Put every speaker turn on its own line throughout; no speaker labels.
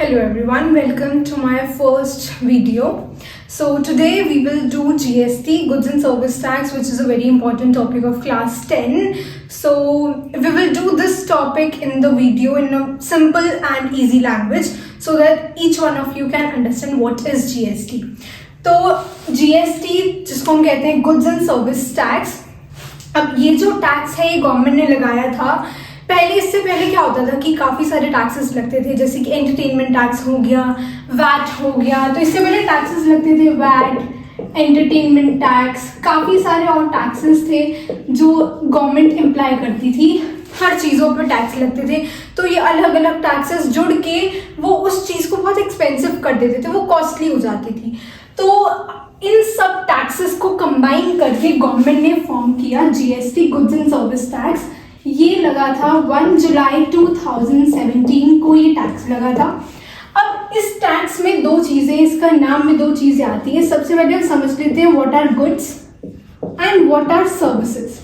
Hello everyone, welcome to my first video. So today we will do GST, Goods and Service Tax, which is a very important topic of class 10. So we will do this topic in the video in a simple and easy language so that each one of you can understand what is GST. तो GST जिसको हम कहते हैं Goods and Service Tax, अब ये जो tax है ये गवर्नमेंट ने लगाया था। इससे पहले क्या होता था कि काफ़ी सारे टैक्सेस लगते थे, जैसे कि एंटरटेनमेंट टैक्स हो गया, वैट हो गया। तो इससे पहले टैक्सेस लगते थे वैट, एंटरटेनमेंट टैक्स, काफ़ी सारे और टैक्सेस थे जो गवर्नमेंट इम्प्लाई करती थी। हर चीज़ों पर टैक्स लगते थे। तो ये अलग अलग टैक्सेस जुड़ के वो उस चीज़ को बहुत एक्सपेंसिव कर देते थे, वो कॉस्टली हो जाती थी। तो इन सब टैक्सेस को कंबाइन करके गवर्नमेंट ने फॉर्म किया GST, goods and service tax. ये लगा था 1 जुलाई 2017 को ये टैक्स लगा था। अब इस टैक्स में दो चीज़ें, इसका नाम में दो चीज़ें आती हैं। सबसे पहले हम समझ लेते हैं what are goods and what are services.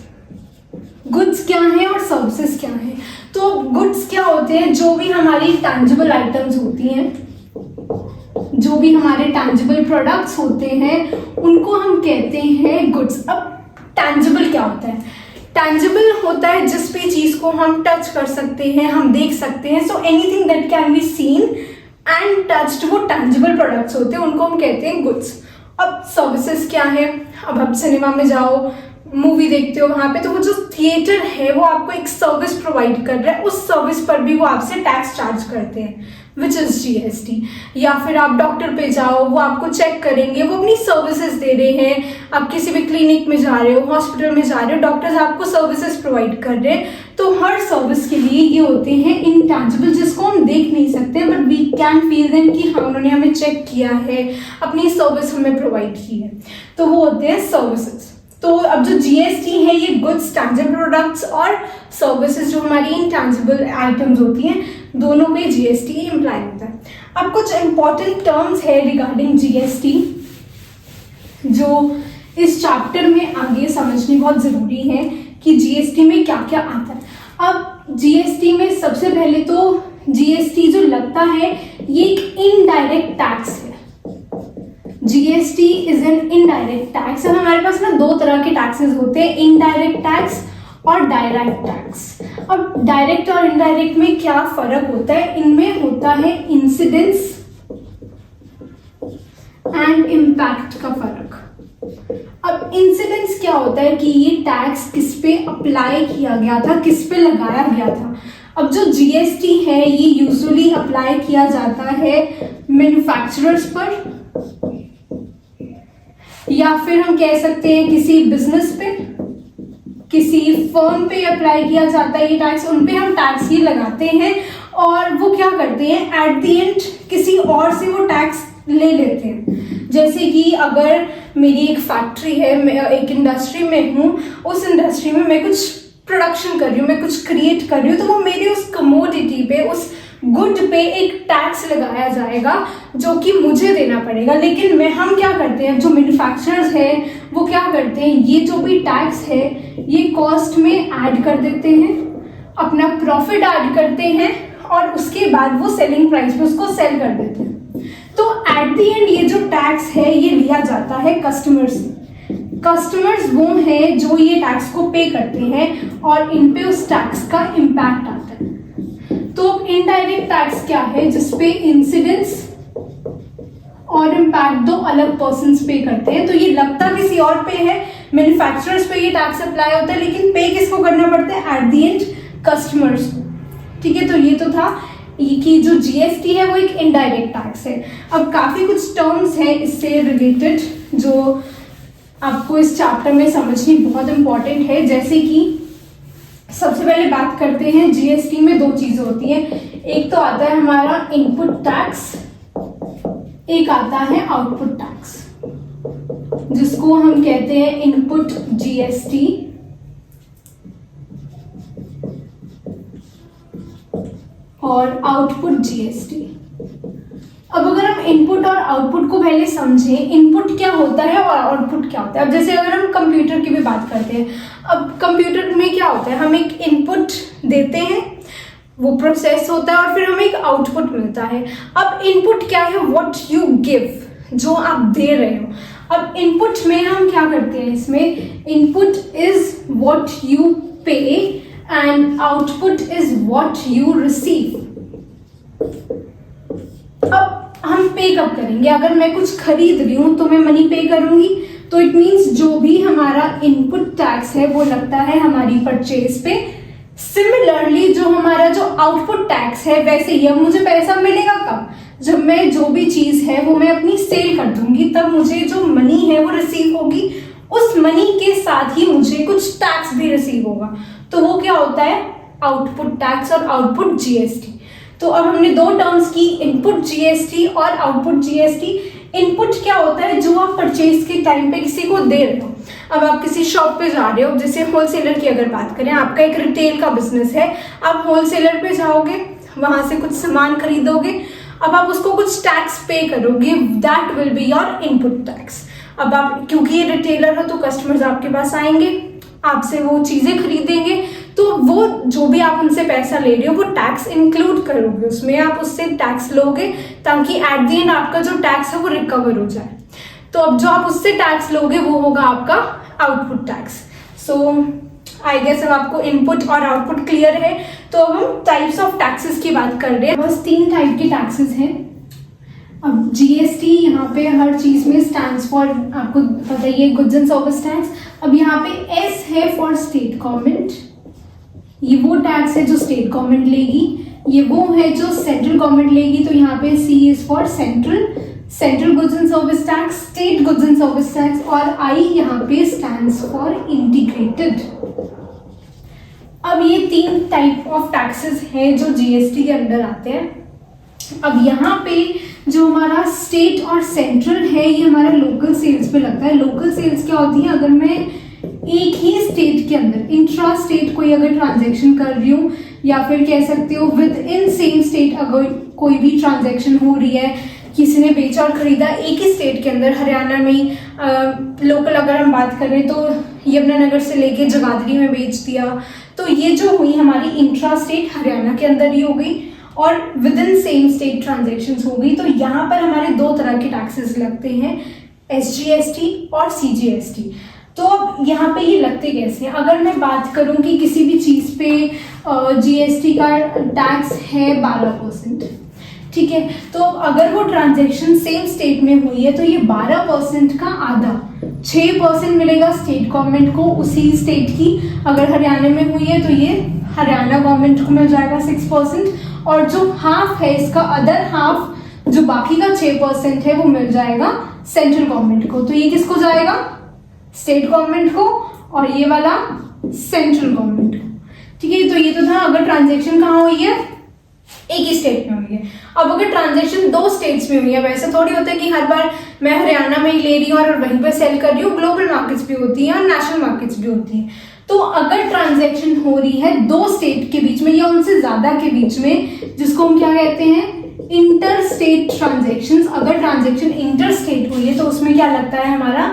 Goods क्या है और सर्विसेज क्या है। तो गुड्स क्या होते हैं, जो भी हमारी टैंजिबल आइटम्स होती हैं, जो भी हमारे टैंजिबल प्रोडक्ट्स होते हैं, उनको हम कहते हैं गुड्स। अब टैंजिबल क्या होता है? टैंजिबल होता है जिस पे चीज़ को हम टच कर सकते हैं, हम देख सकते हैं। So anything that can be seen and touched, वो टैंजिबल प्रोडक्ट्स होते हैं, उनको हम कहते हैं गुड्स। अब सर्विसेज क्या है? अब आप सिनेमा में जाओ, मूवी देखते हो, वहाँ पे तो वो जो थिएटर है वो आपको एक सर्विस प्रोवाइड कर रहा है, उस सर्विस पर भी वो आपसे टैक्स चार्ज करते हैं, विच इज़ जीएसटी। या फिर आप डॉक्टर पे जाओ, वो आपको चेक करेंगे, वो अपनी सर्विसेज दे रहे हैं। आप किसी भी क्लिनिक में जा रहे हो, हॉस्पिटल में जा रहे हो, डॉक्टर्स आपको सर्विसेज प्रोवाइड कर रहे हैं। तो हर सर्विस के लिए ये होते हैं इंटैंजिबल, जिसको हम देख नहीं सकते but we can feel them कि हाँ उन्होंने हमें चेक किया है, अपनी सर्विस हमें प्रोवाइड की है। तो वो होते हैं सर्विसेज। तो अब जो जीएसटी है ये गुड्स, टैंजिबल प्रोडक्ट्स और सर्विसेज जो हमारी इंटैंजिबल आइटम्स होती हैं, दोनों पे जीएसटी इम्प्लाई होता है। अब कुछ इंपॉर्टेंट टर्म्स है रिगार्डिंग जीएसटी जो इस चैप्टर में आगे समझनी बहुत ज़रूरी है कि जीएसटी में क्या क्या आता है। अब जीएसटी में सबसे पहले तो जीएसटी जो लगता है ये एक इनडायरेक्ट टैक्स है। GST is an indirect tax. अब हमारे पास ना दो तरह के टैक्सेस होते हैं, इनडायरेक्ट टैक्स और डायरेक्ट टैक्स। अब डायरेक्ट और इनडायरेक्ट में क्या फर्क होता है? इनमें होता है इंसिडेंस एंड इम्पैक्ट का फर्क। अब इंसिडेंस क्या होता है कि ये टैक्स किस पे अप्लाई किया गया था, किस पे लगाया गया था। अब जो जीएसटी है ये यूजुअली अप्लाई किया जाता है मैन्युफैक्चरर्स पर, या फिर हम कह सकते हैं किसी बिजनेस पे, किसी फर्म पे अप्लाई किया जाता है ये टैक्स। उन पे हम टैक्स ही लगाते हैं और वो क्या करते हैं, एट द एंड किसी और से वो टैक्स ले लेते हैं। जैसे कि अगर मेरी एक फैक्ट्री है, मैं एक इंडस्ट्री में हूँ, उस इंडस्ट्री में मैं कुछ प्रोडक्शन कर रही हूँ, मैं कुछ क्रिएट कर रही हूँ, तो वो मेरी उस कमोडिटी पे, उस गुड पे एक टैक्स लगाया जाएगा जो कि मुझे देना पड़ेगा। लेकिन हम क्या करते हैं, जो मैन्युफैक्चरर्स हैं वो क्या करते हैं, ये जो भी टैक्स है ये कॉस्ट में ऐड कर देते हैं, अपना प्रॉफिट ऐड करते हैं और उसके बाद वो सेलिंग प्राइस पे उसको सेल कर देते हैं। तो एट द एंड ये जो टैक्स है ये लिया जाता है कस्टमर्स से। कस्टमर्स वो हैं जो ये टैक्स को पे करते हैं और इन पे उस टैक्स का इम्पैक्ट आता है। तो इनडायरेक्ट टैक्स क्या है, जिसपे इंसिडेंस और इम्पैक्ट दो अलग पर्सन्स पे करते हैं। तो ये लगता किसी और पे है, मैन्युफैक्चरर्स पे ये टैक्स अप्लाई होता है, लेकिन पे किसको करना पड़ता है, एट द एंड कस्टमर्स को। ठीक है, तो ये तो था कि जो जीएसटी है वो एक इनडायरेक्ट टैक्स है। अब काफ़ी कुछ टर्म्स हैं इससे रिलेटेड जो आपको इस चैप्टर में समझनी बहुत इंपॉर्टेंट है। जैसे कि सबसे पहले बात करते हैं, जीएसटी में दो चीज़ें होती हैं, एक तो आता है हमारा इनपुट टैक्स, एक आता है आउटपुट टैक्स, जिसको हम कहते हैं इनपुट जीएसटी और आउटपुट जीएसटी। अब अगर हम इनपुट और आउटपुट को पहले समझें, इनपुट क्या होता है और आउटपुट क्या होता है। अब जैसे अगर हम कंप्यूटर की भी बात करते हैं, अब कंप्यूटर में क्या होता है, हम एक इनपुट देते हैं वो प्रोसेस होता है और फिर हमें एक आउटपुट मिलता है। अब इनपुट क्या है? व्हाट यू गिव, जो आप दे रहे हो। अब इनपुट में हम क्या करते हैं, इसमें इनपुट इज व्हाट यू पे and output is what you receive. अब हम पे कब करेंगे? अगर मैं कुछ खरीद रही हूं तो मैं मनी पे करूंगी, तो इट मीन्स जो भी हमारा इनपुट टैक्स है वो लगता है हमारी परचेज पे। सिमिलरली जो हमारा जो आउटपुट टैक्स है वैसे ही, अब मुझे पैसा मिलेगा कब? जब मैं जो भी चीज है वो मैं अपनी सेल कर दूंगी, तब मुझे जो मनी है वो रिसीव होगी। उस मनी के साथ ही मुझे कुछ टैक्स भी रिसीव होगा, तो वो क्या होता है? आउटपुट टैक्स और आउटपुट जीएसटी। तो अब हमने दो टर्म्स की, इनपुट जीएसटी और आउटपुट जीएसटी। इनपुट क्या होता है? जो आप परचेज के टाइम पे किसी को दे रहे हो। अब आप किसी शॉप पे जा रहे हो, जैसे होलसेलर की अगर बात करें, आपका एक रिटेल का बिजनेस है, आप होलसेलर पे जाओगे, वहां से कुछ सामान खरीदोगे, अब आप उसको कुछ टैक्स पे करोगे, that will be your input tax. अब आप, क्योंकि ये रिटेलर है तो कस्टमर्स आपके पास आएंगे, आपसे वो चीजें खरीदेंगे, तो वो जो भी आप उनसे पैसा ले रहे हो वो टैक्स इंक्लूड करोगे उसमें, आप उससे टैक्स लोगे ताकि एट द एंड आपका जो टैक्स है वो रिकवर हो जाए। तो अब जो आप उससे टैक्स लोगे वो होगा आपका output tax. So I guess अब आपको इनपुट और आउटपुट क्लियर है। तो अब हम टाइप्स ऑफ टैक्सेस की बात कर रहे हैं। बस 3 टाइप के टैक्सेस हैं। अब जीएसटी यहाँ पे हर चीज में स्टैंड्स फॉर, आपको पता ही है, गुड्स एंड सर्विस टैक्स। अब यहाँ पे एस है फॉर स्टेट गवर्नमेंट, ये वो टैक्स है जो स्टेट गवर्नमेंट लेगी। ये वो है जो सेंट्रल गवर्नमेंट लेगी, तो यहाँ पे C is for central goods and service tax, state goods and service tax, और आई यहाँ पे स्टैंड्स फॉर इंटीग्रेटेड। अब ये 3 टाइप ऑफ टैक्सेस हैं जो जीएसटी के अंदर आते हैं। अब यहाँ पे जो हमारा स्टेट और सेंट्रल है ये हमारा लोकल सेल्स पे लगता है। लोकल सेल्स क्या होती है? अगर मैं एक ही स्टेट के अंदर इंट्रा स्टेट कोई अगर ट्रांजैक्शन कर रही हूँ, या फिर कह सकते हो विद इन सेम स्टेट अगर कोई भी ट्रांजैक्शन हो रही है, किसी ने बेचा और खरीदा एक ही स्टेट के अंदर, हरियाणा में लोकल अगर हम बात करें तो यमुनानगर से लेके जगाधरी में बेच दिया, तो ये जो हुई हमारी इंट्रा स्टेट हरियाणा के अंदर ही हो गई, और with in same state transactions हो गई। तो यहाँ पर हमारे 2 तरह के टैक्सेस लगते हैं, SGST और CGST। तो अब यहाँ पे ये लगते कैसे हैं? अगर मैं बात करूँ कि किसी भी चीज़ पे GST का टैक्स है 12%, ठीक है, तो अगर वो ट्रांजेक्शन सेम स्टेट में हुई है तो ये 12% का आधा 6% मिलेगा स्टेट गवर्नमेंट को उसी स्टेट की। अगर हरियाणा में हुई है तो ये हरियाणा गवर्नमेंट को मिल जाएगा 6%, और जो हाफ है इसका, अदर हाफ जो बाकी का 6% है वो मिल जाएगा सेंट्रल गवर्नमेंट को। तो ये किसको जाएगा? स्टेट गवर्नमेंट को, और ये वाला सेंट्रल गवर्नमेंट को, ठीक है। तो ये तो था अगर ट्रांजेक्शन कहाँ हुई है, एक ही स्टेट में हुई है। अब अगर ट्रांजेक्शन 2 स्टेट्स में हुई है, वैसे थोड़ी होता है कि हर बार मैं हरियाणा में ही ले रही हूँ और वहीं पर सेल कर रही हूँ, ग्लोबल मार्केट्स भी होती हैं और नेशनल मार्केट्स भी होती हैं। तो अगर ट्रांजेक्शन हो रही है 2 स्टेट के बीच में या उनसे ज्यादा के बीच में, जिसको हम क्या कहते हैं, इंटर स्टेट ट्रांजेक्शन। अगर ट्रांजेक्शन इंटर स्टेट हुई है तो उसमें क्या लगता है हमारा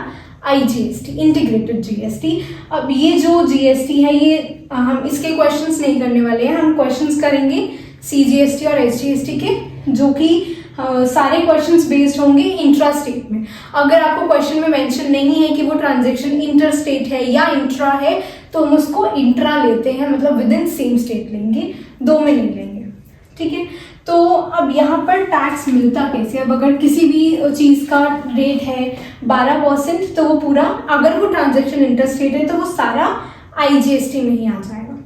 IGST, इंटीग्रेटेड जीएसटी। अब ये जो जीएसटी है ये हम इसके क्वेश्चंस नहीं करने वाले हैं, हम क्वेश्चंस करेंगे CGST और SGST के, जो कि सारे क्वेश्चंस बेस्ड होंगे इंट्रा स्टेट में। अगर आपको क्वेश्चन में मेंशन नहीं है कि वो ट्रांजेक्शन इंटर स्टेट है या इंट्रा है, तो हम उसको इंट्रा लेते हैं, मतलब विद इन सेम स्टेट लेंगे, 2 में नहीं लेंगे, ठीक है। तो अब यहाँ पर टैक्स मिलता कैसे? अब अगर किसी भी चीज़ का रेट है 12%, तो वो पूरा, अगर वो ट्रांजेक्शन इंटर स्टेट है तो वो सारा IGST में ही आ जाएगा,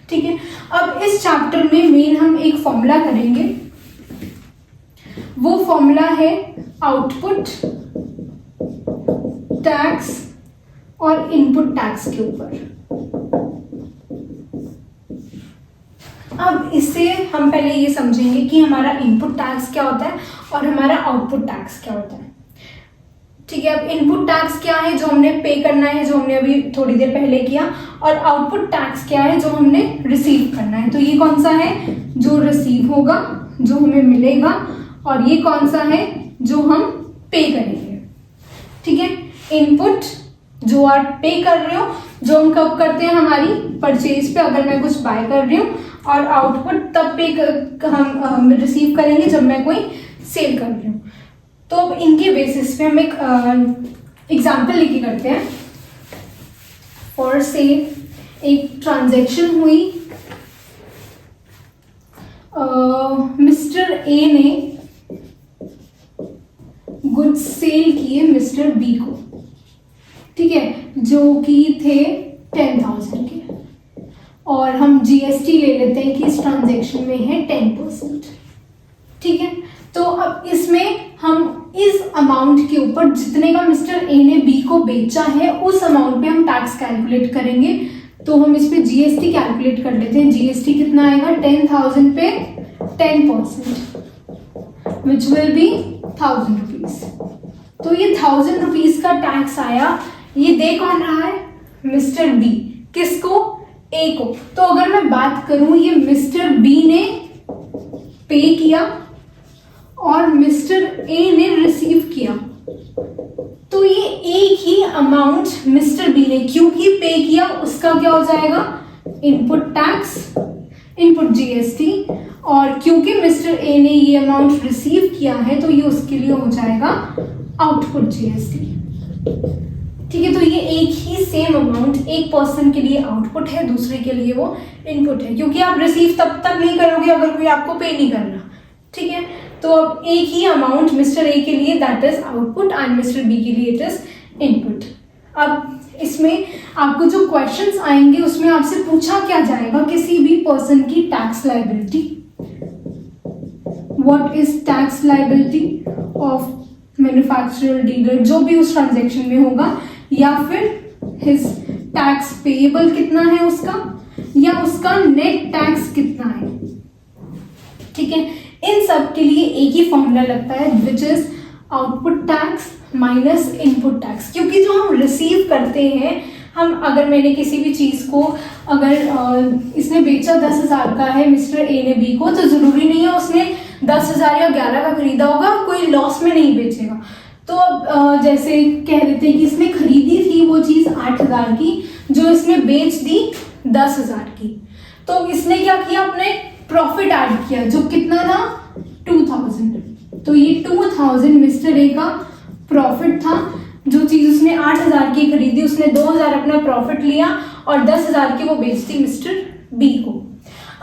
ठीक है। अब इस चैप्टर में मेन हम एक फॉर्मूला करेंगे, वो फॉर्मूला है आउटपुट टैक्स और इनपुट टैक्स के ऊपर। अब इससे हम पहले ये समझेंगे कि हमारा इनपुट टैक्स क्या होता है और हमारा आउटपुट टैक्स क्या होता है, ठीक है। अब इनपुट टैक्स क्या है, जो हमने पे करना है, जो हमने अभी थोड़ी देर पहले किया, और आउटपुट टैक्स क्या है, जो हमने रिसीव करना है। तो ये कौन सा है, जो रिसीव होगा, जो हमें मिलेगा, और ये कौन सा है, जो हम पे करेंगे, ठीक है। इनपुट जो आप पे कर रहे हो, जो हम कब करते हैं, हमारी परचेज पे, अगर मैं कुछ बाय कर रही हूँ, और आउटपुट तब पे हम रिसीव करेंगे जब मैं कोई सेल कर रही हूँ। तो अब इनके बेसिस पे हम एक एग्जाम्पल लेके करते हैं। और से एक ट्रांजैक्शन हुई, मिस्टर ए ने गुड्स सेल किए मिस्टर बी को, ठीक है, जो कि थे 10,000 के, और हम जीएसटी ले लेते हैं कि इस ट्रांजैक्शन में है 10%, ठीक है। तो अब इसमें हम इस अमाउंट के ऊपर जितने का मिस्टर ए ने बी को बेचा है उस अमाउंट पे हम टैक्स कैलकुलेट करेंगे। तो हम इस पे जीएसटी कैलकुलेट कर लेते हैं। जीएसटी कितना आएगा, 10,000 पे 10%, विच विल बी 1,000 रुपीज। तो ये 1,000 रुपीज का टैक्स आया। ये दे कौन रहा है, मिस्टर बी। किसको, ए को। तो अगर मैं बात करूं, ये मिस्टर बी ने पे किया और मिस्टर ए ने रिसीव किया, तो ये एक ही अमाउंट मिस्टर बी ने क्योंकि पे किया, उसका क्या हो जाएगा, इनपुट टैक्स, इनपुट जीएसटी, और क्योंकि मिस्टर ए ने ये अमाउंट रिसीव किया है तो ये उसके लिए हो जाएगा आउटपुट जीएसटी, ठीक है। तो ये एक ही सेम अमाउंट एक पर्सन के लिए आउटपुट है, दूसरे के लिए वो इनपुट है, क्योंकि आप रिसीव तब तक नहीं करोगे अगर कोई आपको पे नहीं कर रहा, ठीक है। तो अब एक ही अमाउंट मिस्टर ए के लिए that is output and mister B के लिए इट इज इनपुट। अब इसमें आपको जो क्वेश्चंस आएंगे उसमें आपसे पूछा क्या जाएगा, किसी भी पर्सन की tax liability, what is tax liability of manufacturer dealer, जो भी उस ट्रांजैक्शन में होगा, या फिर हिज टैक्स पेएबल कितना है उसका, या उसका नेट टैक्स कितना है, ठीक है। इन सब के लिए एक ही फॉर्मूला लगता है which is output tax minus input tax, क्योंकि जो हम रिसीव करते हैं, हम अगर मैंने किसी भी चीज़ को अगर इसने बेचा 10,000 का है मिस्टर ए ने बी को, तो ज़रूरी नहीं है उसने 10,000 या 11 का खरीदा होगा, कोई लॉस में नहीं बेचेगा। तो अब जैसे कह देते हैं कि इसने खरीदी थी वो चीज़ 8,000 की, जो इसने बेच दी 10,000 की, तो इसने क्या किया, अपने प्रॉफिट ऐड किया, जो कितना था 2,000। तो ये 2,000 मिस्टर ए का प्रॉफिट था। जो चीज उसने 8,000 की खरीदी, उसने 2,000 अपना प्रॉफिट लिया और 10,000 की वो बेचती मिस्टर बी को।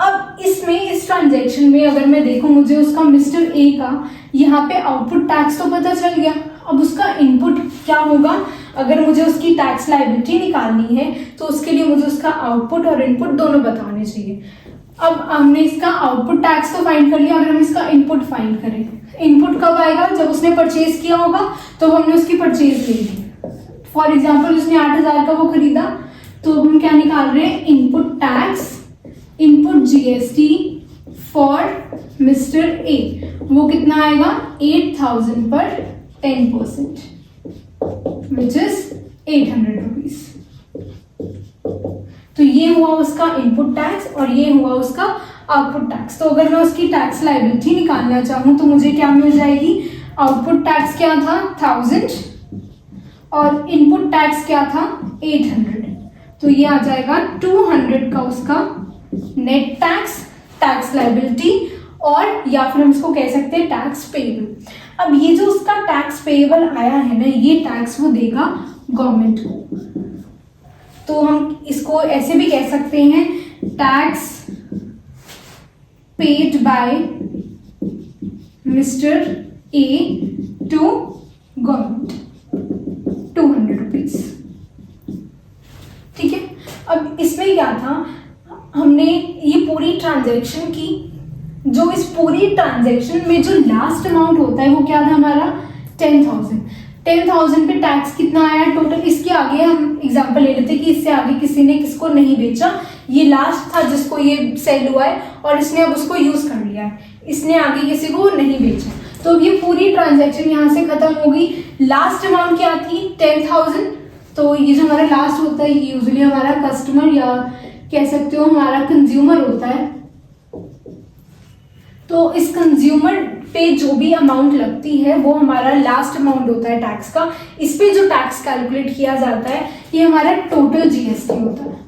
अब इसमें इस ट्रांजैक्शन में अगर मैं देखूं, मुझे उसका मिस्टर ए का यहाँ पे आउटपुट टैक्स तो पता चल गया। अब उसका इनपुट क्या होगा, अगर मुझे उसकी टैक्स लायबिलिटी निकालनी है तो उसके लिए मुझे उसका आउटपुट और इनपुट दोनों बताने चाहिए। अब हमने इसका आउटपुट टैक्स तो फाइंड कर लिया, अगर हम इसका इनपुट फाइंड करें, इनपुट कब आएगा, जब उसने परचेज किया होगा, तो हमने उसकी परचेज ले ली। फॉर एग्जाम्पल उसने 8,000 का वो खरीदा, तो हम क्या निकाल रहे हैं, input tax, input GST for mister A, वो कितना आएगा 8,000 पर 10%, विच इज 800 रुपीज। तो ये हुआ उसका इनपुट टैक्स और ये हुआ उसका आउटपुट टैक्स। तो अगर मैं उसकी टैक्स लायबिलिटी निकालना चाहूँ तो मुझे क्या मिल जाएगी, आउटपुट टैक्स क्या था 1,000 और इनपुट टैक्स क्या था 800। तो ये आ जाएगा 200 का उसका नेट टैक्स, टैक्स लायबिलिटी, और या फिर हम इसको कह सकते हैं टैक्स पेएबल। अब ये जो उसका टैक्स पेएबल आया है ना, ये टैक्स वो देगा गवर्नमेंट को। तो हम इसको ऐसे भी कह सकते हैं, tax paid by mister A to government 200 rupees, ठीक है। अब इसमें क्या था, हमने ये पूरी ट्रांजैक्शन की, जो इस पूरी ट्रांजैक्शन में जो लास्ट अमाउंट होता है वो क्या था हमारा 10,000। 10,000 पे टैक्स कितना आया टोटल। इसके आगे हम एग्जांपल ले लेते हैं कि इससे आगे किसी ने किसको नहीं बेचा, ये लास्ट था जिसको ये सेल हुआ है और इसने अब उसको यूज कर लिया है, इसने आगे किसी को नहीं बेचा। तो अब ये पूरी ट्रांजैक्शन यहाँ से खत्म हो गई। लास्ट अमाउंट क्या थी 10,000। तो ये जो हमारा लास्ट होता है ये यूजुअली हमारा कस्टमर या कह सकते हो हमारा कंज्यूमर होता है। तो इस कंज्यूमर पे जो भी अमाउंट लगती है वो हमारा लास्ट अमाउंट होता है टैक्स का। इस पे जो टैक्स कैलकुलेट किया जाता है ये हमारा टोटल जीएसटी होता है।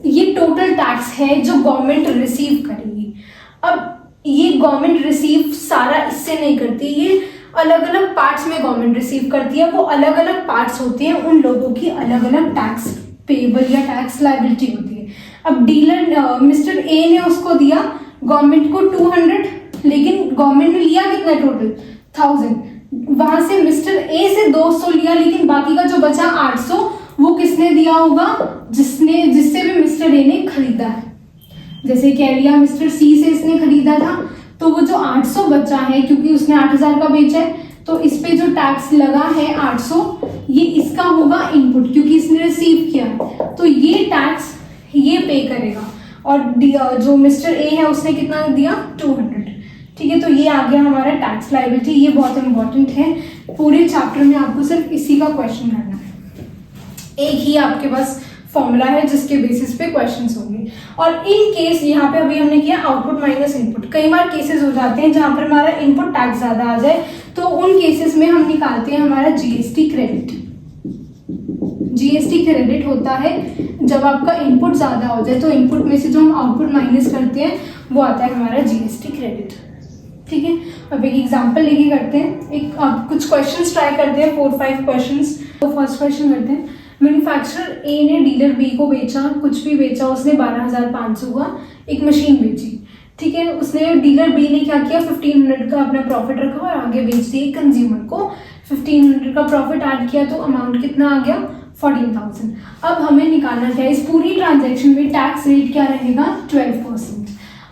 ये टैक्स है जो गवर्नमेंट रिसीव करेगी। अब ये गवर्नमेंट रिसीव सारा इससे नहीं करती, ये अलग अलग पार्ट्स में गवर्नमेंट रिसीव करती है। वो अलग अलग पार्ट्स होते हैं, उन लोगों की अलग अलग टैक्स पेबल या टैक्स लायबिलिटी होती है। अब डीलर मिस्टर ए ने उसको दिया गवर्नमेंट को 200, लेकिन गवर्नमेंट ने लिया कितना टोटल 1000। वहां से मिस्टर ए से 200 लिया, लेकिन बाकी का जो बचा 800 वो किसने दिया होगा, जिससे भी मिस्टर ए ने खरीदा है। जैसे कह लिया मिस्टर सी से इसने खरीदा था, तो वो जो 800 बचा है, क्योंकि उसने 8000 का बेचा है, तो इस पे जो टैक्स लगा है 800, ये इसका होगा इनपुट, क्योंकि इसने रिसीव किया है, तो ये टैक्स ये पे करेगा। और जो मिस्टर ए है उसने कितना दिया 200। ठीक है, तो ये आ गया हमारा टैक्स लायबिलिटी। ये बहुत इंपॉर्टेंट है, पूरे चैप्टर में आपको सिर्फ इसी का क्वेश्चन करना है। एक ही आपके पास फॉर्मूला है जिसके बेसिस पे क्वेश्चंस होंगे। और इन केस यहाँ पे अभी हमने किया आउटपुट माइनस इनपुट। कई बार केसेस हो जाते हैं जहाँ पर हमारा इनपुट टैक्स ज्यादा आ जाए, तो उन केसेस में हम निकालते हैं हमारा जीएसटी क्रेडिट। जीएसटी क्रेडिट होता है जब आपका इनपुट ज्यादा हो जाए, तो इनपुट में से जो हम आउटपुट माइनस करते हैं वो आता है हमारा जीएसटी क्रेडिट। ठीक है, अब एक एग्जांपल लेके करते हैं, एक अब कुछ क्वेश्चंस ट्राई करते हैं, 4-5 क्वेश्चंस। तो फर्स्ट क्वेश्चन करते हैं, मैन्युफैक्चरर ए ने डीलर बी को बेचा, कुछ भी बेचा, उसने 12,500 का एक मशीन बेची। ठीक है, उसने डीलर बी ने क्या किया, 1500 का अपना प्रॉफिट रखा और आगे बेच दिए कंज्यूमर को। 1500 का प्रॉफिट ऐड किया तो अमाउंट कितना आ गया 14,000। अब हमें निकालना क्या है, इस पूरी ट्रांजैक्शन में टैक्स रेट क्या रहेगा 12%।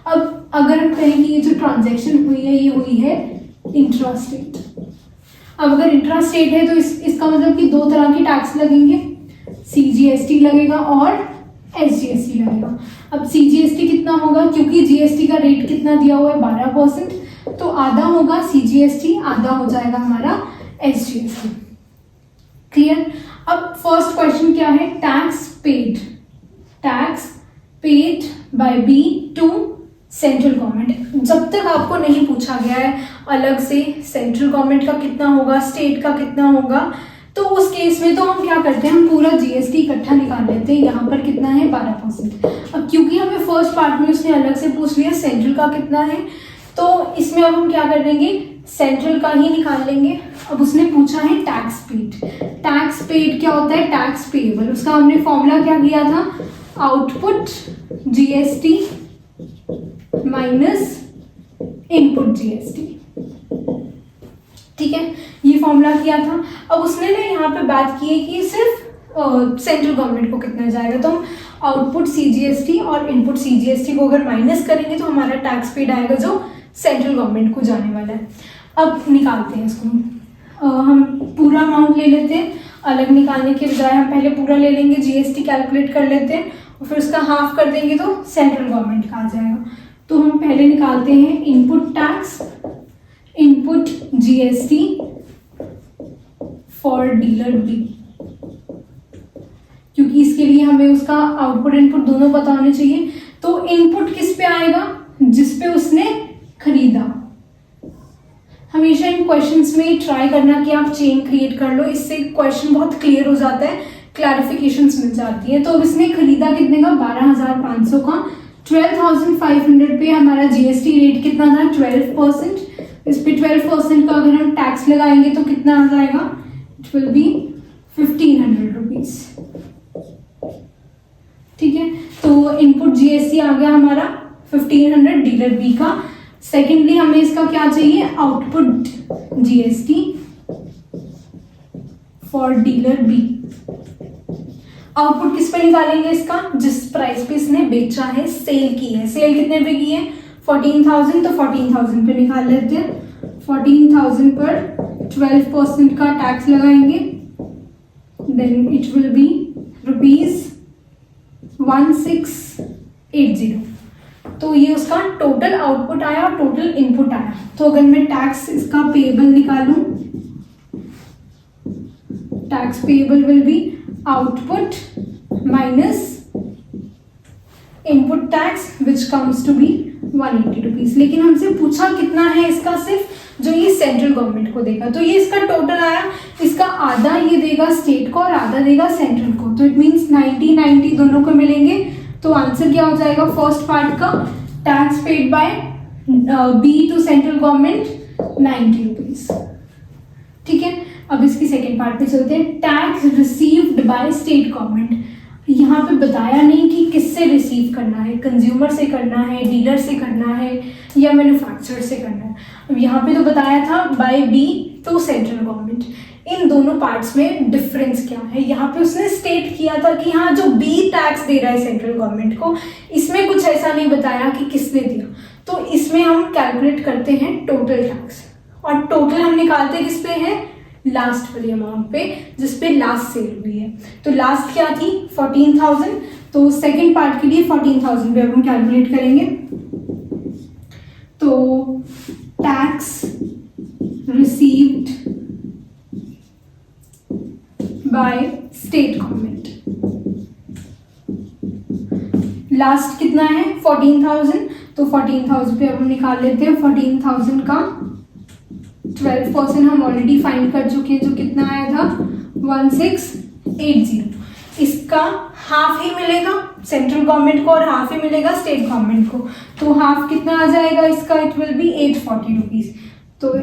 अब अगर हम कहें कि ये जो ट्रांजैक्शन हुई है ये हुई है इंट्रा स्टेट। अब अगर इंट्रा स्टेट है तो इसका मतलब कि दो तरह की टैक्स लगेंगे, सीजीएसटी लगेगा और एसजीएसटी लगेगा। अब सीजीएसटी कितना होगा, क्योंकि जीएसटी का रेट कितना दिया हुआ है 12%, तो आधा होगा सीजीएसटी, आधा हो जाएगा हमारा एसजीएसटी। क्लियर। अब फर्स्ट क्वेश्चन क्या है, tax paid by B to central government. जब तक आपको नहीं पूछा गया है अलग से सेंट्रल गवर्नमेंट का कितना होगा, स्टेट का कितना होगा, तो उस केस में तो हम क्या करते हैं, हम पूरा जीएसटी इकट्ठा निकाल लेते हैं। यहाँ पर कितना है 12%। अब क्योंकि हमें फर्स्ट पार्ट में उसने अलग से पूछ लिया सेंट्रल का कितना है, तो इसमें अब हम क्या कर देंगे, सेंट्रल का ही निकाल लेंगे। अब उसने पूछा है टैक्स पेड क्या होता है, टैक्स पेएबल। उसका हमने फॉर्मूला क्या किया था, output GST minus input GST. ठीक है, ये फॉर्मूला किया था। अब उसने ना यहाँ पे बात की है कि सिर्फ सेंट्रल गवर्नमेंट को कितना जाएगा, तो हम आउटपुट सीजीएसटी और इनपुट सीजीएसटी को अगर माइनस करेंगे तो हमारा टैक्स पेड आएगा जो सेंट्रल गवर्नमेंट को जाने वाला है। अब निकालते हैं इसको, हम पूरा अमाउंट ले लेते हैं, अलग निकालने के बजाय हम पहले पूरा ले लेंगे, जीएसटी कैलकुलेट कर लेते हैं और फिर उसका हाफ कर देंगे तो सेंट्रल गवर्नमेंट का आ जाएगा। तो हम पहले निकालते हैं input tax, input GST for dealer B, क्योंकि इसके लिए हमें उसका आउटपुट इनपुट दोनों पता होने चाहिए। तो इनपुट किस पे आएगा, जिस पे उसने खरीदा। हमेशा इन क्वेश्चंस में ट्राई करना कि आप चेन क्रिएट कर लो, इससे क्वेश्चन बहुत क्लियर हो जाता है, क्लैरिफिकेशंस मिल जाती है। तो अब इसने खरीदा कितने का 12,500 का, 12,500 पे हमारा जीएसटी रेट कितना था 12%। इस पे 12% का अगर हम टैक्स लगाएंगे तो कितना आ जाएगा, इट विल बी 1,500 रुपीज। ठीक है, तो इनपुट जीएसटी आ गया हमारा 1,500 डीलर बी का। सेकेंडली हमें इसका क्या चाहिए, output GST for dealer B. Output किस पे निकालेंगे इसका, जिस प्राइस पे इसने बेचा है, सेल की है। सेल कितने पे की है 14,000, तो 14,000 पे निकाल लेते हैं। 14,000 पर 12% का टैक्स लगाएंगे, देन इट विल बी ₹1680। तो ये उसका टोटल आउटपुट आया और टोटल इनपुट आया। तो अगर मैं टैक्स इसका पेएबल निकालूं, tax payable will be output minus input tax which comes to be 180 rupees. लेकिन हमसे पूछा कितना है इसका, सिर्फ जो ये सेंट्रल गवर्नमेंट को देगा। तो ये इसका टोटल आया, इसका आधा ये देगा स्टेट को और आधा देगा सेंट्रल को। तो इट मीन्स 90-90 दोनों को मिलेंगे तो आंसर क्या हो जाएगा फर्स्ट पार्ट का, tax paid by B to central government 90 rupees. ठीक है, अब इसकी सेकेंड पार्ट पे चलते हैं, tax received by state government. यहाँ पे बताया नहीं कि किससे रिसीव करना है, कंज्यूमर से करना है, डीलर से करना है या मैन्युफैक्चरर से करना है। अब यहाँ पे तो बताया था by B to central government. इन दोनों पार्ट्स में डिफरेंस क्या है, यहाँ पे उसने स्टेट किया था कि हाँ जो बी टैक्स दे रहा है सेंट्रल गवर्नमेंट को, इसमें कुछ ऐसा नहीं बताया कि किसने दिया। तो इसमें हम कैलकुलेट करते हैं टोटल टैक्स, और टोटल हम निकालते किस पे है, लास्ट वाली अमाउंट पे जिस पे लास्ट सेल हुई है। तो लास्ट क्या थी 14,000, तो सेकंड पार्ट के लिए 14,000 पे अब हम कैलकुलेट करेंगे। तो tax received by state government, last कितना है 14,000, तो 14,000 पे अब हम निकाल लेते हैं। 14,000 का 12% हम ऑलरेडी फाइंड कर चुके हैं, जो कितना आया था 1680। इसका हाफ ही मिलेगा सेंट्रल गवर्नमेंट को और हाफ ही मिलेगा स्टेट गवर्नमेंट को, तो हाफ कितना आ जाएगा इसका, इट विल बी 840 रुपीज। तो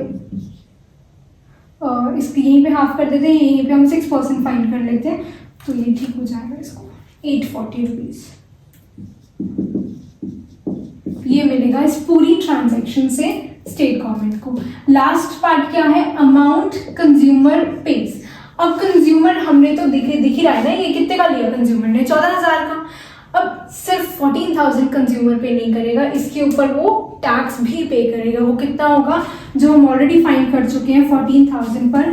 इसकी यहीं पे हाफ कर देते हैं, यहीं पे हम 6% फाइंड कर लेते हैं, तो ये ठीक हो जाएगा इसको 840 रुपीज। ये मिलेगा इस पूरी ट्रांजैक्शन से स्टेट गवर्नमेंट को। लास्ट पार्ट क्या है, अमाउंट कंज्यूमर पेज। अब कंज्यूमर हमने तो दिख ही रहा है ना, ये कितने का लिया कंज्यूमर ने, 14,000 का। अब सिर्फ 14,000 कंज्यूमर पे नहीं करेगा, इसके ऊपर वो टैक्स भी पे करेगा। वो कितना होगा, जो हम ऑलरेडी फाइंड कर चुके हैं 14,000 पर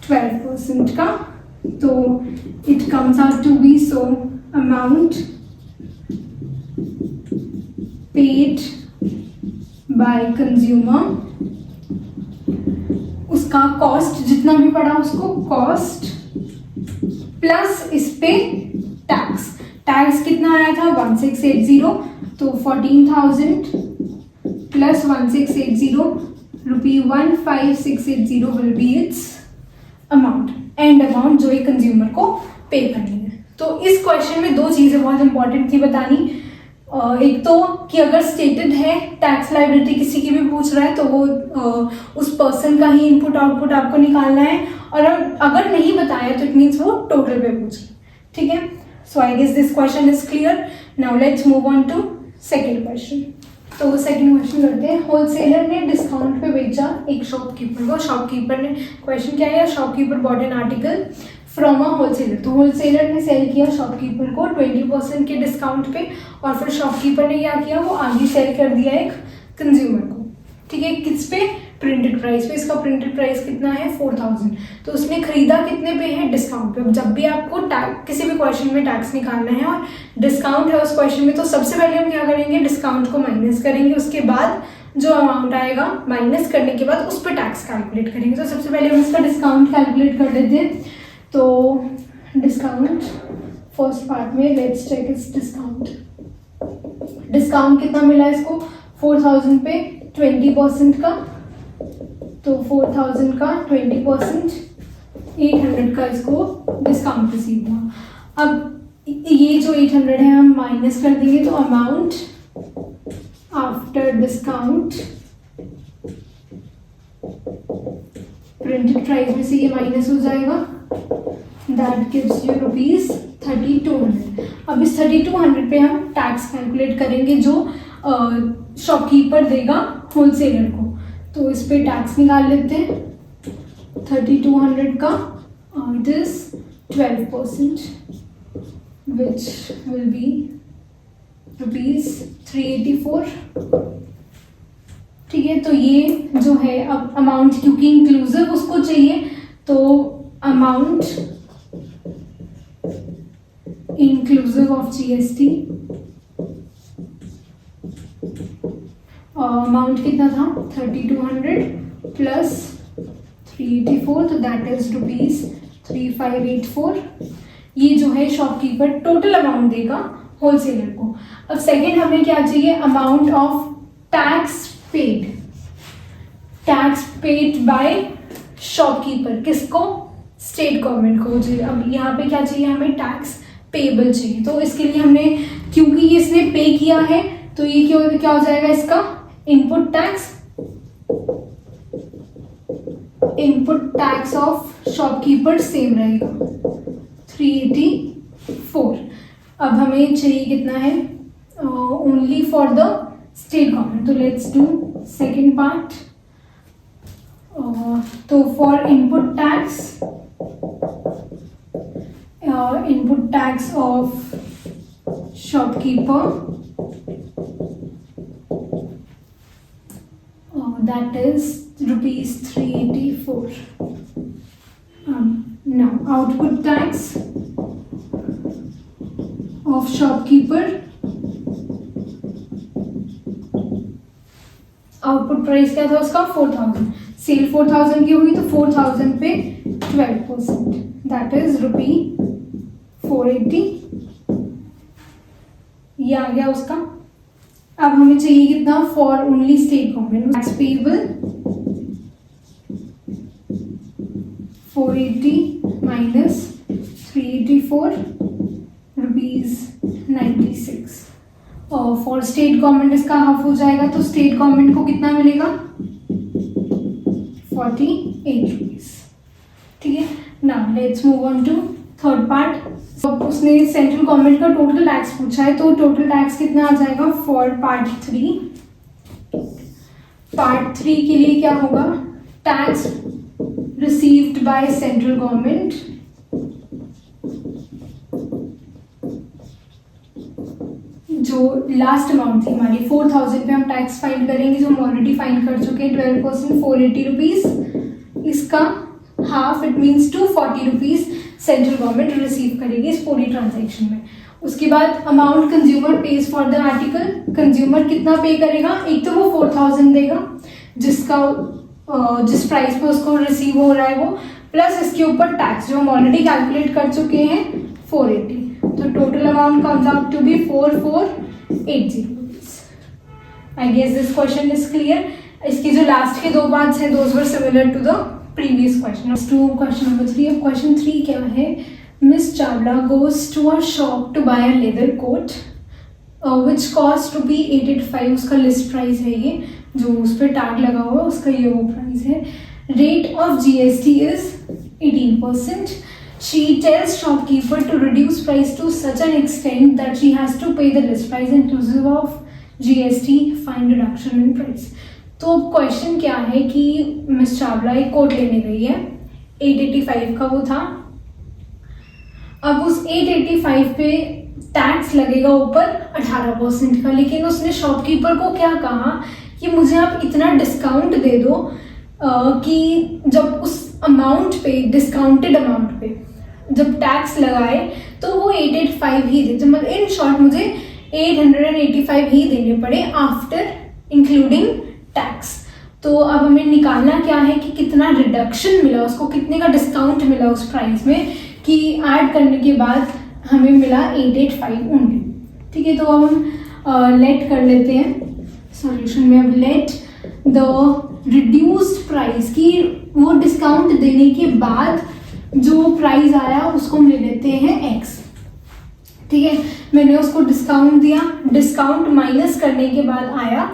12% का, तो it comes out to be, so amount paid by consumer, उसका कॉस्ट जितना भी पड़ा उसको कॉस्ट प्लस इस पे टैक्स। टैक्स कितना आया था 1680, तो 14,000 plus 1680 rupee 15680 will be it's amount, and amount जो एक कंज्यूमर को पे करनी है। तो इस क्वेश्चन में दो चीजें बहुत इंपॉर्टेंट थी बतानी। एक तो कि अगर स्टेटेड है टैक्स लायबिलिटी किसी की भी पूछ रहा है तो वो उस पर्सन का ही इनपुट आउटपुट आपको निकालना है, और अगर नहीं बताया तो इट मीन्स वो टोटल पे पूछ रहा है। ठीक है, so I guess this question is clear. Now let's move on to second question. तो सेकेंड क्वेश्चन करते हैं, होलसेलर ने डिस्काउंट पे बेचा एक शॉपकीपर को। शॉपकीपर ने, क्वेश्चन क्या है, shopkeeper bot an article from a wholesaler. तो होलसेलर ने सेल किया शॉपकीपर को 20% के डिस्काउंट पे, और फिर शॉपकीपर ने क्या किया, वो आगे सेल कर दिया एक कंज्यूमर को। ठीक है, किस पे, प्रिंटेड प्राइस पे। इसका प्रिंटेड प्राइस कितना है 4,000, तो उसने खरीदा कितने पे है, डिस्काउंट पे। जब भी आपको किसी भी क्वेश्चन में टैक्स निकालना है और डिस्काउंट है उस क्वेश्चन में, तो सबसे पहले हम क्या करेंगे, डिस्काउंट को माइनस करेंगे, उसके बाद जो अमाउंट आएगा माइनस करने के बाद उस पर टैक्स कैलकुलेट करेंगे। तो सबसे पहले हम इसका डिस्काउंट कैलकुलेट कर लेते हैं। तो डिस्काउंट फर्स्ट पार्ट में let's check it's discount. Discount कितना मिला इसको 4,000 पे 20% का, तो 4,000 का 20% 800 का इसको डिस्काउंट रिसीव हुआ। अब ये जो 800 है हम माइनस कर देंगे, तो amount after discount, printed price में से ये माइनस हो जाएगा, दैट गिव्स यू रुपीज 3,200। अब इस 3,200 पे हम टैक्स कैलकुलेट करेंगे जो शॉपकीपर देगा होलसेलर को। तो इस पे टैक्स निकाल लेते हैं 3,200 का, it is 12%, which will be rupees 384। ठीक है, तो ये जो है, अब अमाउंट क्योंकि इंक्लूसिव उसको चाहिए, तो amount inclusive of GST, amount कितना था 3,200 प्लस 384, तो दैट इज रुपीज 3,584। ये जो है शॉपकीपर टोटल अमाउंट देगा होलसेलर को। अब सेकेंड हमें क्या चाहिए, amount of tax paid. Tax paid by shopkeeper, किसको, स्टेट गवर्नमेंट को। जी अब यहाँ पे क्या चाहिए हमें, टैक्स पेबल चाहिए। तो इसके लिए हमने, क्योंकि ये इसने पे किया है, तो ये क्या हो जाएगा इसका input tax of shopkeeper same रहेगा 384। अब हमें चाहिए कितना है, only for the state government. तो लेट्स डू सेकेंड पार्ट। तो for input tax of shopkeeper, that is rupees 384. Now output tax of shopkeeper, output price क्या था उसका 4000, सेल 4000 की होगी तो 4000 पे 12%, दैट इज ₹480। ये आ गया उसका। अब हमें चाहिए कितना, for only state government, tax payable 480 minus 384 ₹96। और फॉर स्टेट गवर्नमेंट इसका हाफ हो जाएगा, तो स्टेट गवर्नमेंट को कितना मिलेगा 48 रुपीज। ठीक है, now let's move on to third part. अब उसने सेंट्रल गवर्नमेंट का टोटल टैक्स पूछा है, तो टोटल टैक्स कितना आ जाएगा फॉर पार्ट 3। पार्ट 3 के लिए क्या होगा, tax received by central government जो लास्ट अमाउंट थी हमारी 4000 पे हम टैक्स फाइल करेंगे, जो हम ऑलरेडी फाइल कर चुके हैं 12%, 480 रुपीज। इसका half, it means 240 rupees central government receive करेगी इस पूरी ट्रांजैक्शन में। उसके बाद amount consumer page for the article, consumer कितना पे करेगा, एक तो वो 4000 देगा जिसका जिस प्राइस पे उसको रिसीव हो रहा है वो, प्लस इसके ऊपर टैक्स जो हम ऑलरेडी कैलकुलेट कर चुके हैं 480। तो total amount comes out to be 4480 rupees. I guess this question is clear. इसकी जो लास्ट के दो पार्ट्स हैं those were similar to the previous question. To question number 3. अब question 3 क्या है, Miss Chawla goes to a shop to buy a leather coat which cost ₹885। उसका list price है ये, जो उस पर टैग लगा हुआ है उसका ये वो प्राइस है। Rate of GST is 18%। She tells shopkeeper to reduce price to such an extent that she has to pay the list price inclusive of GST, find reduction in price। तो question क्या है कि miss Chawla एक coat लेने गई है, 885 का वो था। अब उस 885 पे टैक्स लगेगा ऊपर 18% का, लेकिन उसने शॉपकीपर को क्या कहा कि मुझे आप इतना डिस्काउंट दे दो कि जब उस अमाउंट पे, डिस्काउंटेड अमाउंट पे जब टैक्स लगाए तो वो 885 ही दे, मतलब इन शॉर्ट मुझे 885 ही देने पड़े आफ्टर इंक्लूडिंग टैक्स। तो अब हमें निकालना क्या है कि कितना रिडक्शन मिला उसको, कितने का डिस्काउंट मिला उस प्राइस में, कि ऐड करने के बाद हमें मिला 885 ओनली। ठीक है, तो अब हम लेट कर लेते हैं सॉल्यूशन में। अब लेट द रिड्यूस्ड प्राइस की वो डिस्काउंट देने के बाद जो प्राइस आया उसको हम ले लेते हैं x। ठीक है, मैंने उसको डिस्काउंट दिया, डिस्काउंट माइनस करने के बाद आया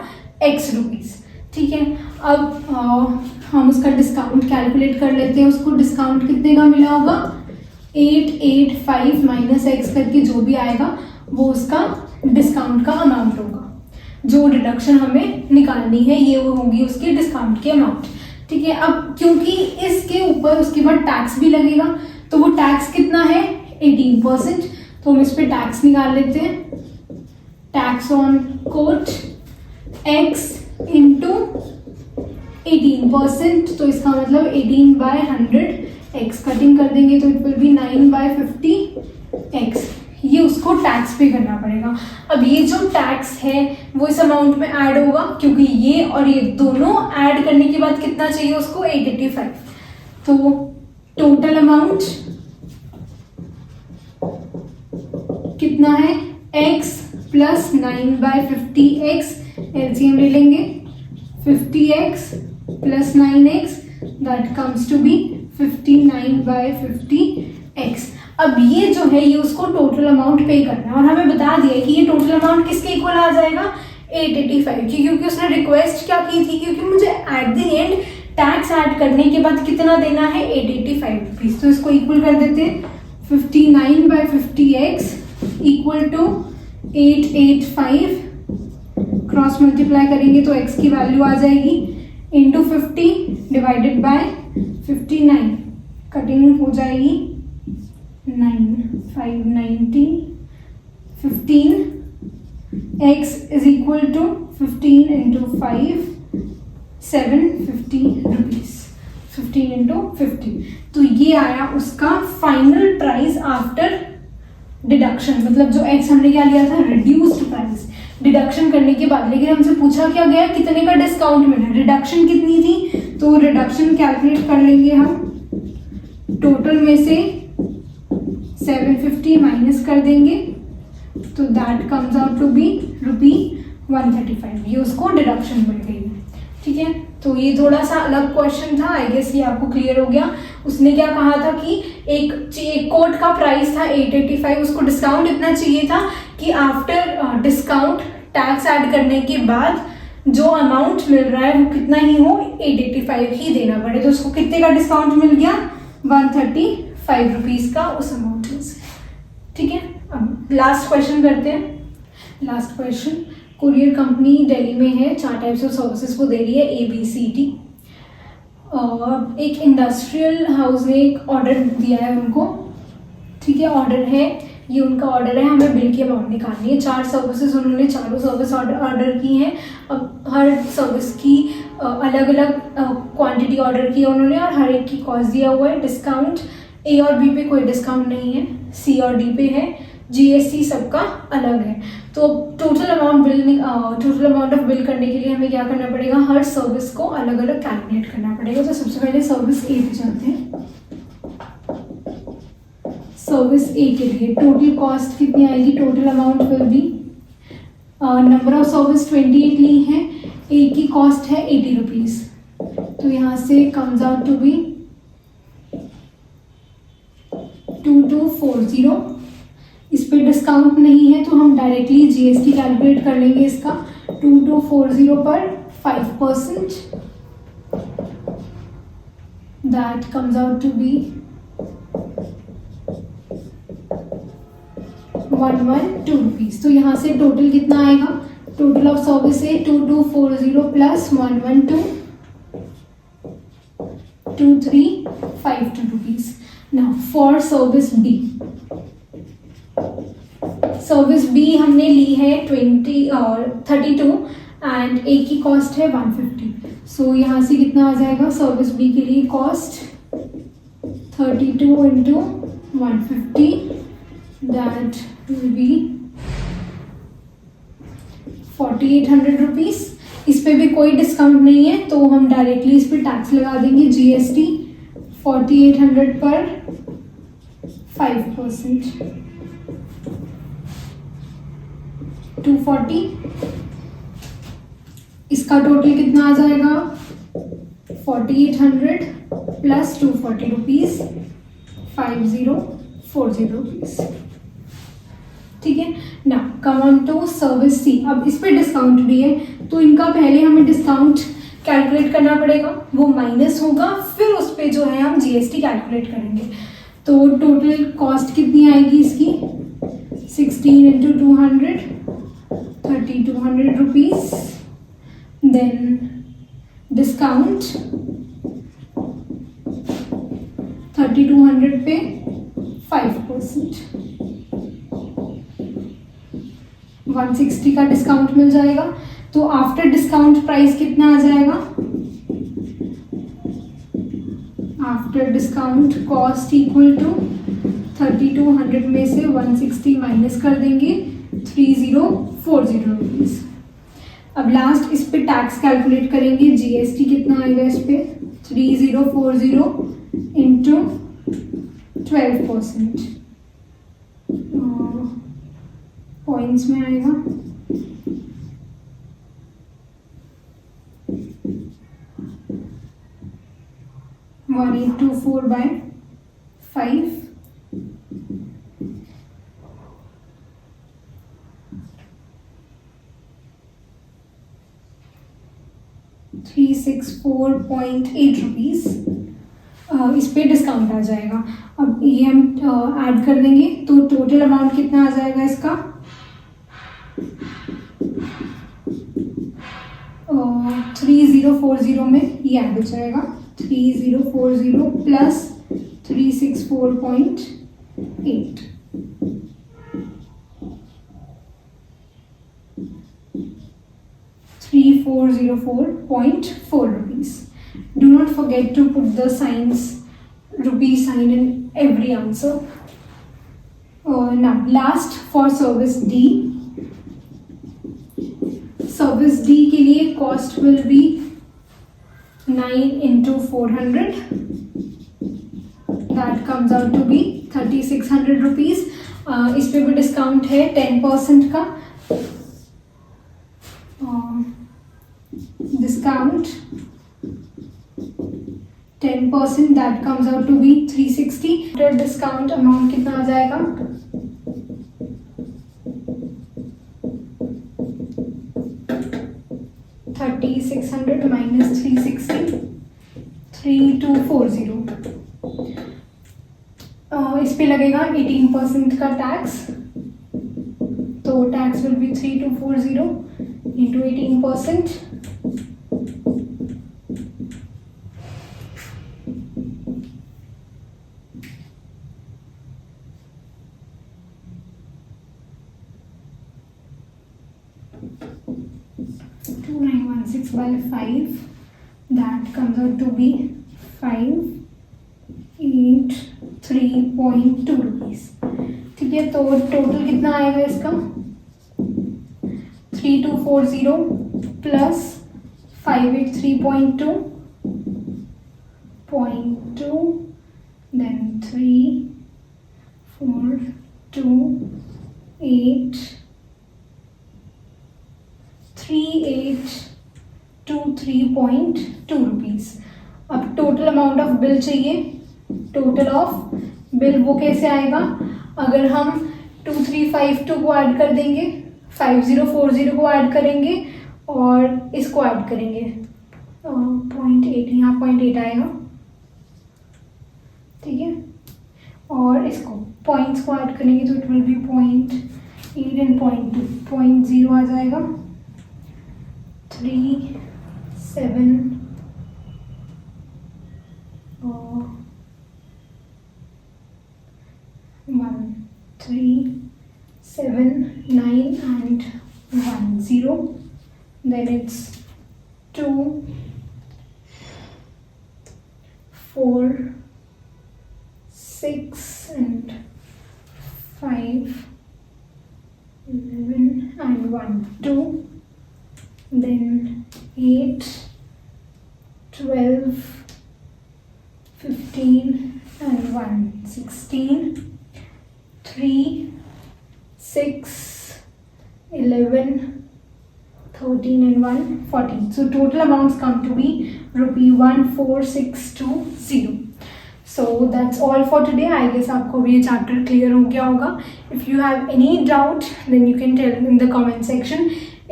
x रुपीज। ठीक है, अब हम उसका डिस्काउंट कैलकुलेट कर लेते हैं। उसको डिस्काउंट कितने का मिला होगा, 885 माइनस x करके जो भी आएगा वो उसका डिस्काउंट का अमाउंट होगा। जो रिडक्शन हमें निकालनी है ये वो होगी उसकी डिस्काउंट की अमाउंट। ठीक है, अब क्योंकि इसके ऊपर उसके बाद टैक्स भी लगेगा, तो वो टैक्स कितना है 18%, तो हम इस पर टैक्स निकाल लेते हैं। Tax on quote x into 18%, तो इसका मतलब 18/100 x कटिंग कर देंगे तो इट विल बी 9/50 x। ये उसको टैक्स पे करना पड़ेगा। अब ये जो टैक्स है वो इस अमाउंट में ऐड होगा, क्योंकि ये और ये दोनों ऐड करने के बाद कितना चाहिए उसको 885। तो टोटल अमाउंट कितना है x प्लस 9/50x, एलसीएम ले लेंगे 50x plus 9x, that comes to be 59/50x। अब ये जो है ये उसको टोटल अमाउंट पे करना है, और हमें बता दिया है कि ये टोटल अमाउंट किसके इक्वल आ जाएगा, 885 की, क्योंकि उसने रिक्वेस्ट क्या की थी, क्योंकि मुझे at the end tax add करने के बाद कितना देना है, 885 रुपीज। तो इसको इक्वल कर देते हैं, 59/50x equal to 885, cross multiply करेंगे तो x की वैल्यू आ जाएगी इंटू 50 डिवाइडेड बाय 59, कटिंग हो जाएगी 9, 590, 15, x is equal to 15 into 5, 750 rupees, 15 into 50। तो ये आया उसका फाइनल प्राइस आफ्टर डिडक्शन, मतलब जो x हमने क्या लिया था, रिड्यूस्ड प्राइस, डिडक्शन करने के बाद। लेकिन हमसे पूछा क्या गया, कितने का डिस्काउंट मिला, रिडक्शन कितनी थी, तो रिडक्शन कैलकुलेट कर लेंगे हम, टोटल में से 750 माइनस कर देंगे, तो that comes out to be ₹135, ये उसको डिडक्शन मिल गई। ठीक है, तो ये थोड़ा सा अलग क्वेश्चन था, आई गेस ये आपको क्लियर हो गया। उसने क्या कहा था कि एक कोट का प्राइस था 885, उसको डिस्काउंट इतना चाहिए था कि आफ्टर डिस्काउंट टैक्स ऐड करने के बाद जो अमाउंट मिल रहा है वो कितना ही हो, 885 ही देना पड़े। तो उसको कितने का डिस्काउंट मिल गया, 135 रुपीज का उस अमाउंट में से। ठीक है, अब लास्ट क्वेश्चन करते हैं। Last question, courier company Delhi में है, 4 टाइप्स ऑफ सर्विसेज को दे रही है, ABCD। एक इंडस्ट्रियल हाउस ने एक ऑर्डर दिया है उनको, ठीक है, ऑर्डर है, ये उनका ऑर्डर है, हमें बिल की अमाउंट निकालनी है। 4 सर्विसेज उन्होंने, चारों सर्विस ऑर्डर की हैं। अब हर सर्विस की अलग अलग क्वांटिटी ऑर्डर की है उन्होंने, और हर एक की कॉस्ट दिया हुआ है। डिस्काउंट A और B पे कोई डिस्काउंट नहीं है, C और D पे है, GST सबका अलग है। तो टोटल अमाउंट ऑफ बिल करने के लिए हमें क्या करना पड़ेगा, हर सर्विस को अलग अलग कैलकुलेट करना पड़ेगा। तो सबसे पहले सर्विस A पे चलते हैं। सर्विस A के लिए टोटल कॉस्ट कितनी आएगी, total amount will be, number of service 28 ली है, A की कॉस्ट है 80 रुपीज, तो यहाँ से कम्स आउट टू बी 2240। इस पे डिस्काउंट नहीं है तो हम डायरेक्टली GST कैलकुलेट कर लेंगे इसका। 2240 पर 5%, that comes out to be 112 rupees. तो यहाँ से टोटल कितना आएगा, टोटल ऑफ सर्विस है 2240 plus 112, 2352 rupees. Now for service B, service B हमने ली है 32 एंड A की कॉस्ट है 150। सो यहाँ से कितना आ जाएगा, सर्विस B के लिए cost 32 into 150, that will be 4800 rupees. इस पे भी कोई डिस्काउंट नहीं है तो हम डायरेक्टली इस पे टैक्स लगा देंगे, GST 4800 पर 5%, 240। इसका टोटल कितना आ जाएगा, 4800 प्लस 240 रुपीज, 5040 रुपीज। ठीक है ना, come on to service C। अब इस पे डिस्काउंट भी है तो इनका पहले हमें डिस्काउंट कैलकुलेट करना पड़ेगा, वो माइनस होगा, फिर उस पे जो है हम GST कैलकुलेट करेंगे। तो टोटल कॉस्ट कितनी आएगी इसकी, 16 इंटू 200, 3200 रुपीज, देन डिस्काउंट 3200 पे 5%, 160 का डिस्काउंट मिल जाएगा। तो आफ्टर डिस्काउंट प्राइस कितना आ जाएगा, after discount cost equal to 3200 में से 160 माइनस कर देंगे, 3040 रुपीज। अब लास्ट इस पे टैक्स कैलकुलेट करेंगे, GST कितना आएगा इस पे, 3040 इंटू 12%, पॉइंट्स में आएगा 1824/5, 364.8 रुपीज़ इस पे डिस्काउंट आ जाएगा। अब ये हम ऐड कर देंगे तो टोटल अमाउंट कितना आ जाएगा इसका 3040 में ये ऐड हो जाएगा 3040 plus 364.8 3404.4 rupees. Do not forget to put the signs, rupee sign in every answer. Now last for service D. Service D के लिए cost will be 9 into 400. That comes out to be 3600 rupees. इस पे भी discount है 10% का discount 10%, that comes out to be 360. After discount amount कितना आ जाएगा 3600 minus 360 3240. इस पे लगेगा 18% का टैक्स तो tax will be 3240 into 18%. 2916 by 5, that comes out to be 583.2 rupees. ठीक है तो टोटल कितना आएगा इसका 3240 प्लस 583.2 then 3823.2 रुपीज़। अब टोटल अमाउंट ऑफ बिल चाहिए। टोटल ऑफ बिल वो कैसे आएगा अगर हम 2352 को ऐड कर देंगे 5040 को ऐड करेंगे और इसको ऐड करेंगे 0.8 यहाँ 0.8 आएगा ठीक है और इसको पॉइंट्स को ऐड करेंगे तो इट विल बी 0.8 एंड 0.2 आ जाएगा 3 7 1 3 7 9 and 1 0 then it's 2 4 6 and 5 11 and 1 2 then 8 12 15 and 1 16 3 6 11 13 and 1 14 so total amounts come to be rupee 14620 so that's all for today I guess आपको भी ये chapter clear हो गया होगा if you have any doubt then you can tell in the comment section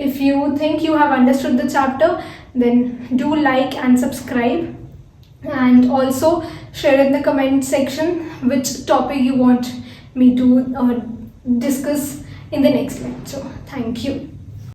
if you think you have understood the chapter then do like and subscribe and also share in the comment section which topic you want me to discuss in the next lecture. Thank you.